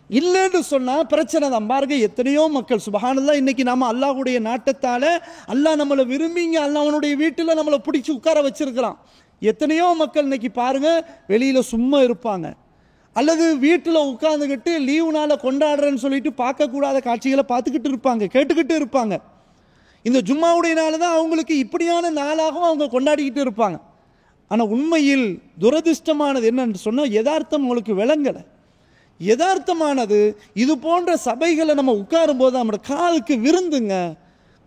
இல்லைன்னு சொன்னால் பிரச்சனை தான். பாருங்க, எத்தனையோ மக்கள் சுபஹானல்லாஹ், இன்னைக்கு நாம அல்லாஹ்வுடைய நாட்டத்தால் அல்லாஹ் நம்மளை விரும்பிங்க, அல்லாஹ் அவனுடைய வீட்டில் நம்மளை பிடிச்சி உட்கார வச்சிருக்கிறான். எத்தனையோ மக்கள் இன்னைக்கு பாருங்க வெளியில சும்மா இருப்பாங்க, அல்லது வீட்டில் உட்கார்ந்துக்கிட்டு லீவு நாளை கொண்டாடுறேன்னு சொல்லிட்டு பார்க்கக்கூடாத காட்சிகளை பார்த்துக்கிட்டு இருப்பாங்க, கேட்டுக்கிட்டு இருப்பாங்க. இந்த ஜும்மாவுடைய நாள் தான் அவங்களுக்கு இப்படியான நாளாகவும் அவங்க கொண்டாடிக்கிட்டு இருப்பாங்க. ஆனால் உண்மையில் துரதிர்ஷ்டமானது என்னன்னு சொன்னால், யதார்த்தம் அவங்களுக்கு விளங்கலை. யதார்த்தமானது இது போன்ற சபைகளை நம்ம உட்காரும் போது நம்மளோட காலுக்கு விருந்துங்க.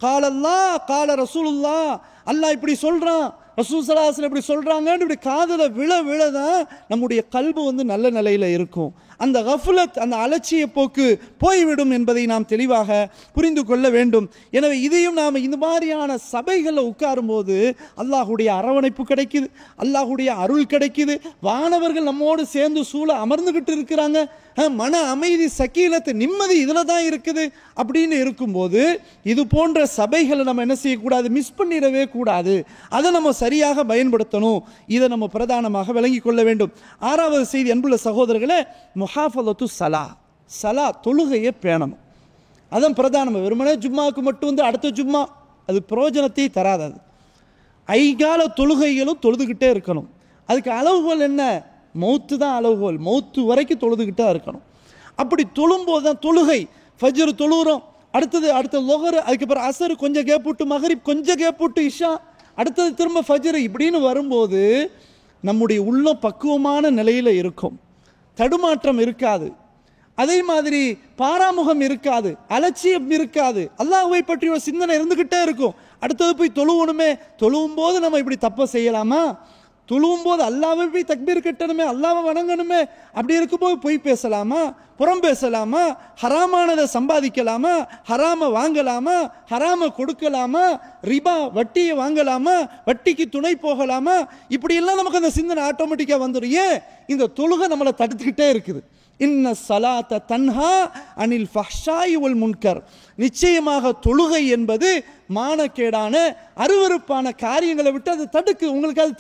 காலல்லா கால ரசூலுல்லா, அல்லாஹ் இப்படி சொல்றான், ரசூல் ஸல்லல்லாஹு அலைஹி வஸல்லம் இப்படி சொல்றாங்கன்னு இப்படி காதுல விழதான் நம்முடைய கல்பு நல்ல நிலையில இருக்கும். அந்த கஃப்லத், அந்த அலட்சிய போக்கு போய்விடும் என்பதை நாம் தெளிவாக புரிந்து கொள்ள வேண்டும். எனவே இதையும் நாம் இந்த மாதிரியான சபைகளில் உட்காரும் போது அல்லாஹுடைய அரவணைப்பு கிடைக்குது, அல்லாஹுடைய அருள் கிடைக்குது. வானவர்கள் நம்மோடு சேர்ந்து சூழ அமர்ந்துகிட்டு இருக்கிறாங்க. மன அமைதி, சக்கீனத்து, நிம்மதி இதில் தான் இருக்குது. அப்படின்னு இருக்கும்போது இது போன்ற சபைகளை நம்ம என்ன செய்யக்கூடாது, மிஸ் பண்ணிடவே கூடாது. அதை நம்ம சரியாக பயன்படுத்தணும். இதை நம்ம பிரதானமாக விளங்கி கொள்ள வேண்டும். 6வது செய்தி, அன்புள்ள சகோதரர்களே, முஹாஃபலத்து ஸலா, தொழுகையை பேணணும். அதான் பிரதானம். வெறுமனே ஜும்மாவுக்கு மட்டும் வந்து அடுத்த ஜும்மா அது பிரயோஜனத்தை தராது. ஐகால தொழுகைகளும் தொழுதுகிட்டே இருக்கணும். அதுக்கு அளவுகோல் என்ன? மௌத்து தான் அளவுகோல். மௌத்து வரைக்கும் தொழுதுகிட்டே இருக்கணும். அப்படி தொழும்போது தான் தொழுகை. ஃபஜ்ர் தொழுகிறோம், அடுத்த லொஹர், அதுக்கப்புறம் அசர், கொஞ்சம் கேப் விட்டு மகரிப், கொஞ்சம் கேப் விட்டு இஷா, அடுத்தது திரும்ப ஃபஜ்ர், இப்படின்னு வரும்போது நம்முடைய உள்ளம் பக்குவமான நிலையில் இருக்கும். தடுமாற்றம் இருக்காது. அதே மாதிரி பாராமுகம் இருக்காது, அலட்சியம் இருக்காது. அல்லாஹ்வை பற்றி ஒரு சிந்தனை இருந்துகிட்டே இருக்கும். அடுத்தது போய் தொழுவணுமே, தொழுவும் போது நம்ம இப்படி தப்ப செய்யலாமா, தொழுவும் போது அல்லாஹ்வை போய் தக்பீர் கட்டணுமே, அல்லாஹ்வை வணங்கணுமே, அப்படி இருக்கும்போது பொய் பேசலாமா, புறம் பேசலாமா, ஹராமானதை சம்பாதிக்கலாமா, ஹராம வாங்கலாமா, ஹராம கொடுக்கலாமா, ரிபா வட்டியை வாங்கலாமா, வட்டிக்கு துணை போகலாமா, இப்படியெல்லாம் நமக்கு அந்த சிந்தனை ஆட்டோமேட்டிக்காக வந்துடும். ஏன்? இந்த தொழுகை நம்மளை தடுத்துக்கிட்டே இருக்குது. இன்ன ஸலாத்த தன்ஹா அனில் ஃபஹ்ஷாஇ வல் முன்கர். நிச்சயமாக தொழுகை என்பது மானக்கேடான அருவருப்பான காரியங்களை விட்டு அது தடுக்கு. உங்களுக்கு அது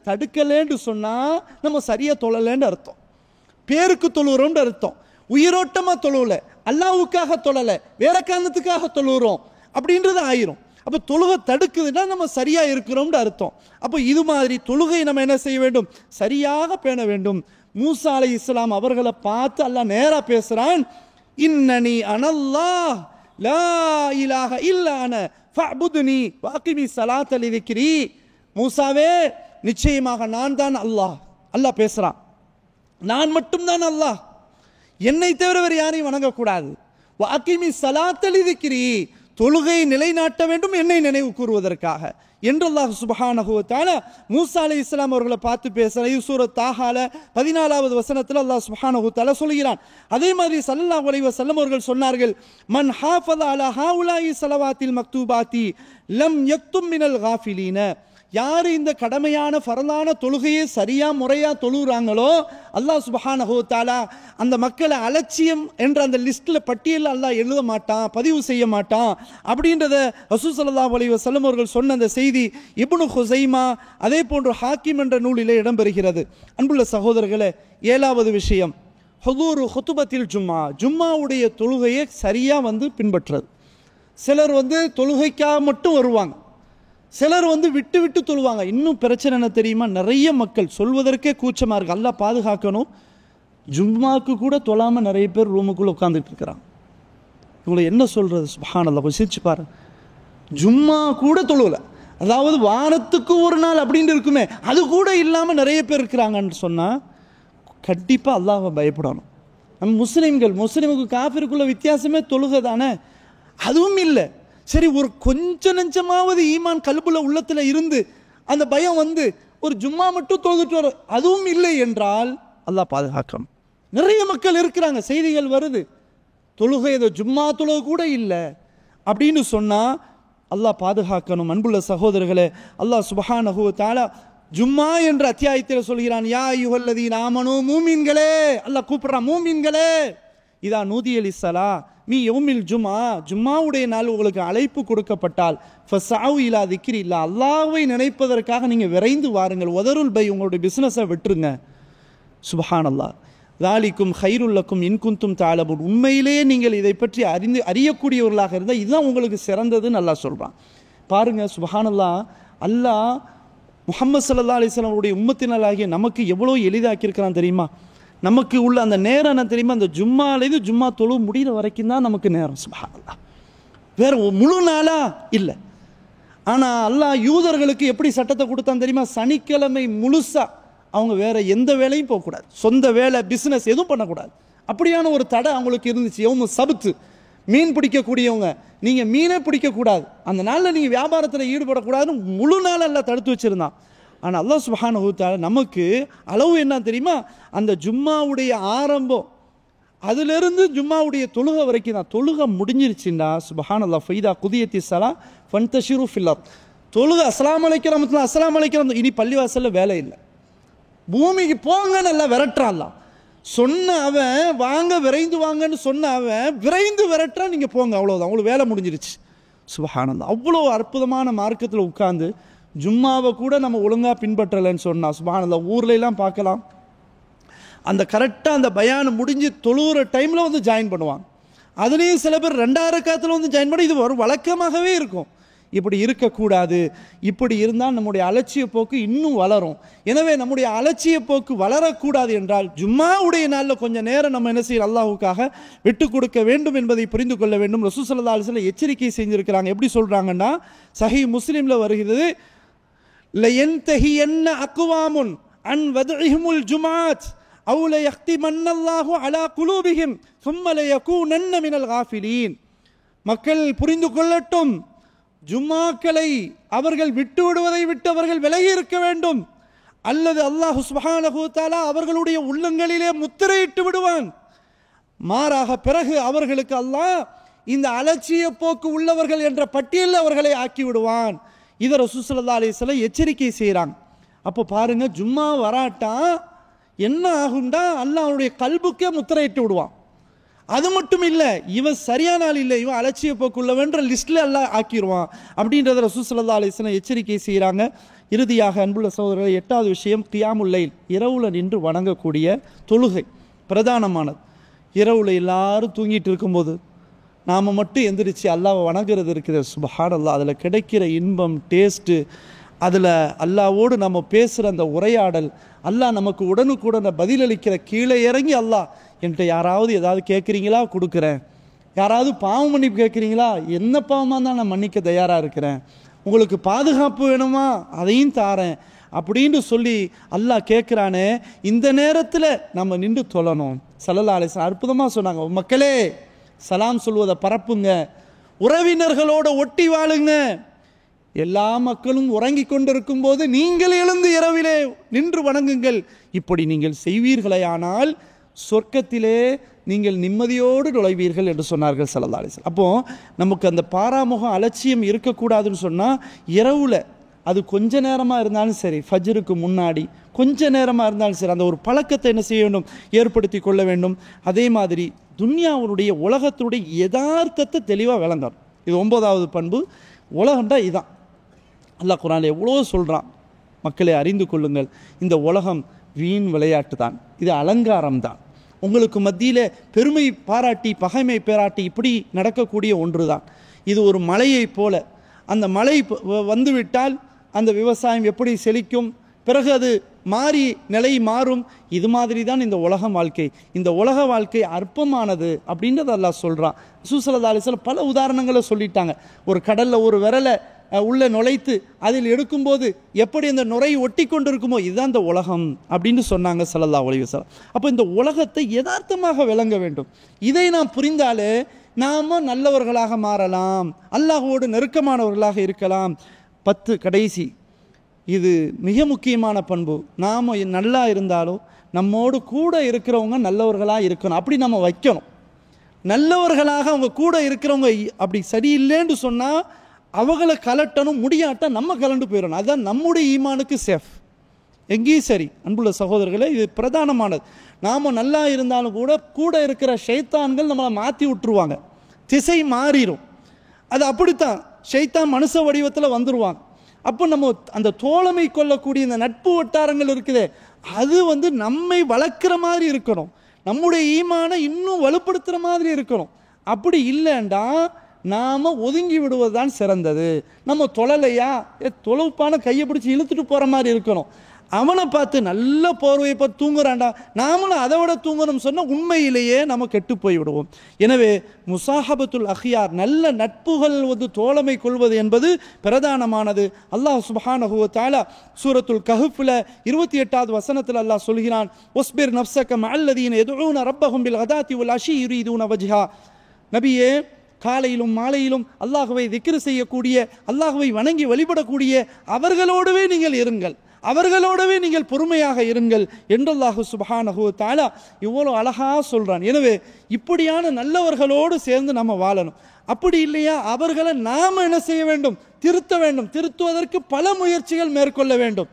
தடுக்கலேன்னு சொன்னால் நம்ம சரியாக தொழலேன்னு அர்த்தம். பேருக்கு தொழுகிறோம்னு அர்த்தம். உயிரோட்டமாக தொழுவலை, அல்லாஹ்வுக்காக தொழலை, வேற காரணத்துக்காக தொழுகிறோம் அப்படின்றது ஆயிரும். அப்போ தொழுகை தடுக்குதுன்னா நம்ம சரியாக இருக்கிறோம்னு அர்த்தம். அப்போ இது மாதிரி தொழுகை நம்ம என்ன செய்ய வேண்டும்? சரியாக பேண வேண்டும். மூசா அலைஹிஸ்ஸலாம் அவர்களை பார்த்து அல்லாஹ் நேரா பேசுறான். இன்னனி அனல்லாஹ் லா இலாஹ இல்லா அன ஃபஅபுதுனி வஅகிமி ஸலாத்த லிذிக்ரி. மூசாவே, நிச்சயமாக நான் தான் அல்லாஹ். அல்லாஹ் பேசுறான், நான் மட்டும்தான் அல்லாஹ், என்னை தவிர வேறு யாரையும் வணங்கக்கூடாது. வஅகிமி ஸலாத்த லிذிக்ரி, தொழுகை நிலைநாட்ட வேண்டும் என்னை நினைவு கூறுவதற்காக என்று அல்லாஹ் சுப்ஹானஹு வ தஆலா மூசா அலைஹிஸ்ஸலாம் அவர்களை பார்த்து பேசுற சூரத் தாஹால 14வது வசனத்தில் அல்லாஹ் சுப்ஹானஹு வ தஆலா சொல்கிறான். அதே மாதிரி ஸல்லல்லாஹு அலைஹி வஸல்லம் அவர்கள் சொன்னார்கள், மன் ஹாஃபஸ அலா ஹாஉலாஇ ஸலவாத்தில் மக்தூபாத்தி லம் யக்தும் மினல் காஃபிலீன. யார் இந்த கடமையான ஃபரலான தொழுகையை சரியா முறையா தொழுகிறாங்களோ அல்லாஹ் சுப்ஹானஹு வ தஆலா அந்த மக்களை அலட்சியம் என்ற அந்த லிஸ்ட்ல பட்டியலில் அல்லாஹ் எழுத மாட்டான், பதிவு செய்ய மாட்டான் அப்படின்றத ரசூல் ஸல்லல்லாஹு அலைஹி வஸல்லம் அவர்கள் சொன்ன அந்த செய்தி இப்னு ஹுஸைமா அதே போன்று ஹாக்கிம் என்ற நூலிலே இடம்பெறுகிறது. அன்புள்ள சகோதரர்களே, 7வது விஷயம் ஹுதூரு ஹுதுபத்தில் ஜும்மா. ஜும்மாவுடைய தொழுகையை சரியா பின்பற்றுறது. சிலர் தொழுகைக்காக மட்டும் வருவாங்க, சிலர் விட்டு விட்டு தொழுவாங்க. இன்னும் பிரச்சனை என்ன தெரியுமா? நிறைய மக்கள் சொல்வதற்கே கூச்சமாக இருக்கு, அல்லாஹ் பாதுகாக்கணும், ஜும்மாவுக்கு கூட தொழாமல் நிறைய பேர் ரூமுக்குள்ளே உட்காந்துட்டு இருக்கிறாங்க. இவங்களை என்ன சொல்கிறது? சுப்ஹானல்லாஹ், கொஞ்சம் சிரிச்சு பாருங்க. ஜும்மா கூட தொழுவலை, அதாவது வாரத்துக்கு ஒரு நாள் அப்படின்னு இருக்குமே, அது கூட இல்லாமல் நிறைய பேர் இருக்கிறாங்கன்னு சொன்னால் கண்டிப்பாக அல்லாஹ்வை பயப்படணும். நம்ம முஸ்லீமுக்கு காஃபிருக்குள்ள வித்தியாசமே தொழுகை தானே. அதுவும் இல்லை. சரி, ஒரு கொஞ்சம் நெஞ்சமாவது ஈமான் கல்புல உள்ளத்தில் இருந்து அந்த பயம் ஒரு ஜும்மா மட்டும் தொழுதுட்டு வர, அதுவும் இல்லை என்றால் அல்லாஹ் பாதுகாக்கணும். நிறைய மக்கள் இருக்கிறாங்க, செய்திகள் வருது, தொழுகை ஏதோ ஜும்மா தொழுகை கூட இல்லை அப்படின்னு சொன்னால் அல்லாஹ் பாதுகாக்கணும். அன்புள்ள சகோதரர்களே, அல்லாஹ் சுப்ஹானஹு வ தஆலா ஜும்மா என்ற அத்தியாயத்தில் சொல்கிறான், யா அய்யுஹல்லதீன ஆமனூ, மூமின்களே, அல்லாஹ் கூப்பிடுறான், மூமின்களே, இதா நூதிய லிஸ்ஸலா மீ யௌமில் ஜும்ஆ, ஜும்மாவுடைய நாள் உங்களுக்கு அழைப்பு கொடுக்கப்பட்டால் ஃபஸஅவு இலா திக்ரில்லா, அல்லாஹ்வை நினைப்பதற்காக நீங்கள் விரைந்து வாருங்கள். வதருல் பை, உங்களுடைய பிஸ்னஸை விட்டுருங்க. சுப்ஹானல்லாஹ். ذَلِكُمْ خَيْرٌ لَكُمْ إِن كُنتُمْ تَعْلَمُونَ. உண்மையிலே நீங்கள் இதை பற்றி அறியக்கூடியவர்களாக இருந்தால் இதுதான் உங்களுக்கு சிறந்ததுன்னு அல்லாஹ் சொல்கிறான். பாருங்க, சுப்ஹானல்லாஹ். அல்லாஹ் முஹம்மது ஸல்லல்லாஹு அலைஹி வஸல்லம் அவருடைய உம்மத்தினராகிய நமக்கு எவ்வளோ எளிதாக்கியிருக்கிறான் தெரியுமா? நமக்கு உள்ள அந்த நேரம் என்ன தெரியுமா? அந்த ஜும்மாலேருந்து ஜும்மா தொழு முடிகிற வரைக்கும் தான் நமக்கு நேரம். சுப்ஹானல்லாஹ். வேற முழு நாளா இல்லை. ஆனால் அல்லாஹ் யூதர்களுக்கு எப்படி சட்டத்தை கொடுத்தான் தெரியுமா? சனிக்கிழமை முழுசா அவங்க வேற எந்த வேலையும் போகக்கூடாது, சொந்த வேலை பிஸ்னஸ் எதுவும் பண்ணக்கூடாது. அப்படியான ஒரு தடை அவங்களுக்கு இருந்துச்சு. யௌமு சப்த், மீன் பிடிக்கக்கூடியவங்க நீங்கள் மீனே பிடிக்கக்கூடாது, அந்த நாளில் நீங்கள் வியாபாரத்தில் ஈடுபடக்கூடாதுன்னு முழு நாள் எல்லாம் தடுத்து வச்சுருந்தான். ஆனால் அல்லாஹ் சுப்ஹானஹு வ தஆலா நமக்கு அளவு என்ன தெரியுமா? அந்த ஜும்மாவுடைய ஆரம்பம் அதிலிருந்து ஜும்மாவுடைய தொழுகை வரைக்கும் தான். தொழுகை முடிஞ்சிருச்சுண்டா சுப்ஹானல்லாஹ், ஃபைதா குதியத்தி ஸலா ஃபன்தஷிரு ஃபில் அர்த். தொழுகை அஸ்ஸலாமு அலைக்கும் ரஹ்மத்துல்லாஹ், அஸ்ஸலாமு அலைக்கும், இனி பள்ளிவாசலில் வேலை இல்லை, பூமிக்கு போங்க, நல்லா விரட்டுறான். சொன்ன அவன் வாங்க விரைந்து வாங்கன்னு சொன்ன அவன் விரைந்து விரட்டுறான், நீங்கள் போங்க, அவ்வளோதான், உங்களுக்கு வேலை முடிஞ்சிருச்சு. சுப்ஹானல்லாஹ். அவ்வளோ அற்புதமான மார்க்கத்தில் உட்கார்ந்து ஜும்மாவை கூட நம்ம ஒழுங்காக பின்பற்றலைன்னு சொன்னால் சுப்ஹானல்லாஹ். ஊர்லாம் பார்க்கலாம், அந்த கரெக்டாக அந்த பயானம் முடிஞ்சு தொழுகிற டைமில் வந்து ஜாயின் பண்ணுவாங்க. அதுலேயும் சில பேர் 2 ரக்காத்தில் வந்து ஜாயின் பண்ணி இது ஒரு வழக்கமாகவே இருக்கும். இப்படி இருக்கக்கூடாது. இப்படி இருந்தால் நம்முடைய அலட்சிய போக்கு இன்னும் வளரும். எனவே நம்முடைய அலட்சிய போக்கு வளரக்கூடாது என்றால் ஜும்மாவுடைய நாளில் கொஞ்சம் நேரம் நம்ம என்ன செய்யணும், அல்லாஹ்வுக்காக விட்டு கொடுக்க வேண்டும் என்பதை புரிந்து கொள்ள வேண்டும். ரசூல் ஸல்லல்லாஹு அலைஹி வஸல்லம் எச்சரிக்கை செஞ்சிருக்கிறாங்க. எப்படி சொல்கிறாங்கன்னா, சஹீஹ் முஸ்லிமில் வருகிறது, லயன்தஹியன்ன அக்வாமுன் அன் வத்இஹிமுல் ஜுமாத் அவு லயக்திமன்னல்லாஹு அலா குலூபிஹிம் சும்ம லயகூனன்ன மினல் காஃபிலீன். மக்கள் புரிந்து கொள்ளட்டும், ஜும்மாக்களை அவர்கள் விட்டு விடுவதை விட்டு அவர்கள் விலகி இருக்க வேண்டும், அல்லது அல்லாஹ் சுப்ஹானஹு வ தஆலா அவர்களுடைய உள்ளங்களிலே முத்திரையிட்டு விடுவான். மாறாக பிறகு அவர்களுக்கு அல்லாஹ் இந்த அலட்சிய போக்கு உள்ளவர்கள் என்ற பட்டியலில் அவர்களை ஆக்கி விடுவான். இதை ரசூல் ஸல்லல்லாஹு அலைஹி வஸல்லம் எச்சரிக்கை செய்கிறாங்க. அப்போ பாருங்க, ஜும்மா வராட்டா என்ன ஆகும்டா, அல்லாஹ்வுடைய கல்புக்கே முத்திரையிட்டு விடுவான். அது மட்டும் இல்லை, இவன் சரியான ஆள் இல்லை, இவன் அலட்சிய போக்குள்ளவன்ற லிஸ்ட்டில் எல்லாம் ஆக்கிடுவான் அப்படின்றத ரசூல் ஸல்லல்லாஹு அலைஹி வஸல்லம் எச்சரிக்கை செய்கிறாங்க. இறுதியாக அன்புள்ள சகோதரர்கள், 8வது விஷயம் கியாமுல் லைல், இரவுல நின்று வணங்கக்கூடிய தொழுகை பிரதானமானது. இரவுல எல்லாரும் தூங்கிட்டு இருக்கும்போது நாம் மட்டும் எந்திரிச்சு அல்லாஹ்வை வணங்குறது இருக்குது, சுப்ஹானல்லாஹ். அதில் கிடைக்கிற இன்பம், டேஸ்ட்டு, அதில் அல்லாஹ்வோடு நம்ம பேசுகிற அந்த உரையாடல், அல்லாஹ் நமக்கு உடனுக்குடனே பதிலளிக்கிற, கீழே இறங்கி அல்லாஹ் என்கிட்ட யாராவது ஏதாவது கேட்குறீங்களா, கொடுக்குறேன். யாராவது பாவம் மன்னிப்பு கேட்குறீங்களா, என்ன பாவமாக தான் நான் மன்னிக்க தயாராக இருக்கிறேன். உங்களுக்கு பாதுகாப்பு வேணுமா, அதையும் தாரேன் அப்படின்னு சொல்லி அல்லாஹ் கேட்குறானே. இந்த நேரத்தில் நம்ம நின்று தொழணும். ஸல்லல்லாஹு அலைஹி வஸல்லம் அற்புதமாக சொன்னாங்க, மக்களே சலாம் சொல்வதை பரப்புங்க, உறவினர்களோட ஒட்டி வாழுங்க. எல்லா மக்களும் உறங்கி கொண்டிருக்கும் போது நீங்கள் எழுந்து இரவிலே நின்று வணங்குங்கள். இப்படி நீங்கள் செய்வீர்களேயானால் சொர்க்கத்திலே நீங்கள் நிம்மதியோடு நுழைவீர்கள் என்று சொன்னார்கள் ஸல்லல்லாஹு அலைஹி வஸல்லம். அப்போ நமக்கு அந்த பாராமுகம் அலட்சியம் இருக்கக்கூடாதுன்னு சொன்னால், இரவுல அது கொஞ்ச நேரமாக இருந்தாலும் சரி, ஃபஜ்ருக்கு முன்னாடி கொஞ்ச நேரமாக இருந்தாலும் சரி, அந்த ஒரு பழக்கத்தை என்ன செய்ய வேண்டும், ஏற்படுத்தி கொள்ள வேண்டும். அதே மாதிரி துன்யாவுடைய உலகத்துடைய யதார்த்தத்தை தெளிவாக விளங்கணும். இது 9வது பண்பு. உலகம்டா இதான். அல்லாஹ் குர்ஆனில் எவ்வளோ சொல்கிறான், மக்களை அறிந்து கொள்ளுங்கள், இந்த உலகம் வீண் விளையாட்டு தான், இது அலங்காரம் தான், உங்களுக்கு மத்தியில் பெருமை பாராட்டி பகைமை பாராட்டி இப்படி நடக்கக்கூடிய ஒன்று தான். இது ஒரு மலையை போல, அந்த மழை வந்துவிட்டால் அந்த விவசாயம் எப்படி செழிக்கும், பிறகு அது மாறி நிலை மாறும். இது மாதிரி தான் இந்த உலக வாழ்க்கை. இந்த உலக வாழ்க்கை அற்பமானது அப்படின்றத அல்லாஹ் சொல்கிறான். ரசூல் ஸல்லல்லாஹு அலைஹி வஸல்லம் பல உதாரணங்களை சொல்லிட்டாங்க. ஒரு கடலில் ஒரு விரலை உள்ளே நுழைத்து அதில் எடுக்கும்போது எப்படி அந்த நுரை ஒட்டி கொண்டு இருக்குமோ, இதுதான் இந்த உலகம் அப்படின்னு சொன்னாங்க ஸல்லல்லாஹு அலைஹி வஸல்லம். அப்போ இந்த உலகத்தை யதார்த்தமாக விளங்க வேண்டும். இதை நாம் புரிந்தாலே நாம் நல்லவர்களாக மாறலாம், அல்லாஹ்வோடு நெருக்கமானவர்களாக இருக்கலாம். 10 கடைசி, இது மிக முக்கியமான பண்பு. நாம் நல்லா இருந்தாலும் நம்மோடு கூட இருக்கிறவங்க நல்லவர்களாக இருக்கணும், அப்படி நம்ம வைக்கணும். நல்லவர்களாக அவங்க கூட இருக்கிறவங்க அப்படி சரியில்லைன்னு சொன்னால் அவங்களை கலட்டணும், முடியாட்டா நம்ம கலண்டு போயிடணும். அதுதான் நம்முடைய ஈமானுக்கு சேஃப். எங்கேயும் சரி அன்புள்ள சகோதரர்களே, இது பிரதானமானது. நாம் நல்லா இருந்தாலும் கூட இருக்கிற ஷைத்தான்கள் நம்மளை மாற்றி விட்டுருவாங்க, திசை மாறிடும். அது அப்படித்தான், ஷைத்தான் மனுஷ வடிவத்தில் வந்துடுவாங்க. அப்போ நம்ம அந்த தோழமை கொள்ளக்கூடிய இந்த நட்பு வட்டாரங்கள் இருக்குதே, அது நம்மை வளர்க்குற மாதிரி இருக்கணும், நம்முடைய ஈமானை இன்னும் வலுப்படுத்துகிற மாதிரி இருக்கணும். அப்படி இல்லைண்டா நாம் ஒதுங்கி விடுவது தான் சிறந்தது. நம்ம தொழலையா, தொலைப்பான கையை பிடிச்சி இழுத்துட்டு போகிற மாதிரி இருக்கணும். அவனை பார்த்து நல்ல போர்வையை பார்த்து தூங்குறான்டா, நாமளும் அதை விட தூங்கணும்னு சொன்னால் உண்மையிலேயே நம்ம கெட்டு போய்விடுவோம். எனவே முசாஹபத்துல் அஹ்யார், நல்ல நட்புகள் தோழமை கொள்வது என்பது பிரதானமானது. அல்லாஹ் சுப்ஹானஹு வ தஆலா சூரத்துல் கஹ்ஃபில் 28வது வசனத்தில் அல்லாஹ் சொல்கிறான், வஸ்பிர் நஃப்ஸக மஅல்லதீன யதுஊன ரப்பஹும் பில் கதாத்தி வல் அஷி யுரீதுன வஜ்ஹா. நபியே, காலையிலும் மாலையிலும் அல்லாஹ்வை திக்ர் செய்யக்கூடிய, அல்லாஹ்வை வணங்கி வழிபடக்கூடிய அவர்களோடவே நீங்கள் இருங்கள், அவர்களோடவே நீங்கள் பொறுமையாக இருங்கள் என்று அல்லாஹ் சுப்ஹானஹு வ தஆலா இவ்வளோ அழகாக சொல்கிறான். எனவே இப்படியான நல்லவர்களோடு சேர்ந்து நம்ம வாழணும். அப்படி இல்லையா, அவர்களை நாம் என்ன செய்ய வேண்டும், திருத்த வேண்டும். திருத்துவதற்கு பல முயற்சிகள் மேற்கொள்ள வேண்டும்.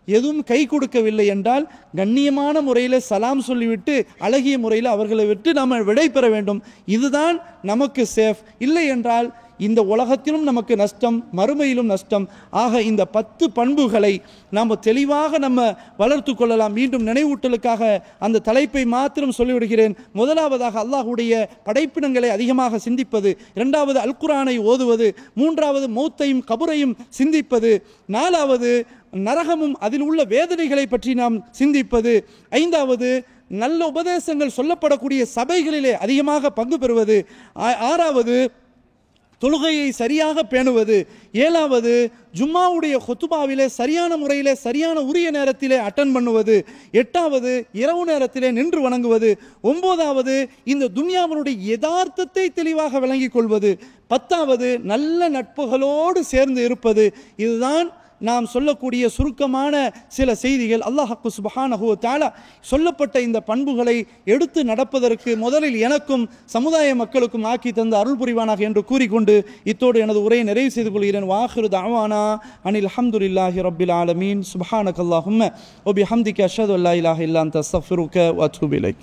எதுவும் கை கொடுக்கவில்லை என்றால் கண்ணியமான முறையில் சலாம் சொல்லிவிட்டு அழகிய முறையில் அவர்களை விட்டு நாம் விடை பெற வேண்டும். இதுதான் நமக்கு சேஃப். இல்லை என்றால் இந்த உலகத்திலும் நமக்கு நஷ்டம், மறுமையிலும் நஷ்டம். ஆக இந்த 10 பண்புகளை நாம் தெளிவாக நம்ம வளர்த்து கொள்ளலாம். மீண்டும் நினைவூட்டலுக்காக அந்த தலைப்பை மாத்திரம் சொல்லிவிடுகிறேன். முதலாவதாக அல்லாஹ்வுடைய படைப்பினங்களை அதிகமாக சிந்திப்பது, இரண்டாவது அல் குர்ஆனை ஓதுவது, மூன்றாவது மௌத்தையும் கபரையும் சிந்திப்பது, நாலாவது நரகமும் அதில் உள்ள வேதனைகளை பற்றி நாம் சிந்திப்பது, ஐந்தாவது நல்ல உபதேசங்கள் சொல்லப்படக்கூடிய சபைகளிலே அதிகமாக பங்கு பெறுவது, ஆறாவது தொழுகையை சரியாக பேணுவது, ஏழாவது ஜும்மாவுடைய ஹுத்துபாவிலே சரியான முறையிலே சரியான உரிய நேரத்திலே அட்டன் பண்ணுவது, எட்டாவது இரவு நேரத்திலே நின்று வணங்குவது, ஒன்பதாவது இந்த துன்யாவினுடைய யதார்த்தத்தை தெளிவாக விளங்கிக் கொள்வது, பத்தாவது நல்ல நட்புகளோடு சேர்ந்து இருப்பது. இதுதான் நாம் சொல்லக்கூடிய சுருக்கமான சில செய்திகள். அல்லாஹ் சுப்ஹானஹு வ தஆலா சொல்லப்பட்ட இந்த பண்புகளை எடுத்து நடப்பதற்கு முதலில் எனக்கும் சமுதாய மக்களுக்கும் ஆக்கி தந்த அருள் புரிவானாக என்று கூறிக்கொண்டு இத்தோடு எனது உரையை நிறைவு செய்து கொள்கிறேன். வாஹிரு தஅவானா அனில் ஹம்துலில்லாஹி ரப்பில் ஆலமீன். சுப்ஹானக அல்லாஹும்ம வ பிஹம்திக அஷ்ஹது அல்லா இலாஹா இல்லா அன்த அஸ்தக்ஃபிருக வ அத்தூபு இலைக்.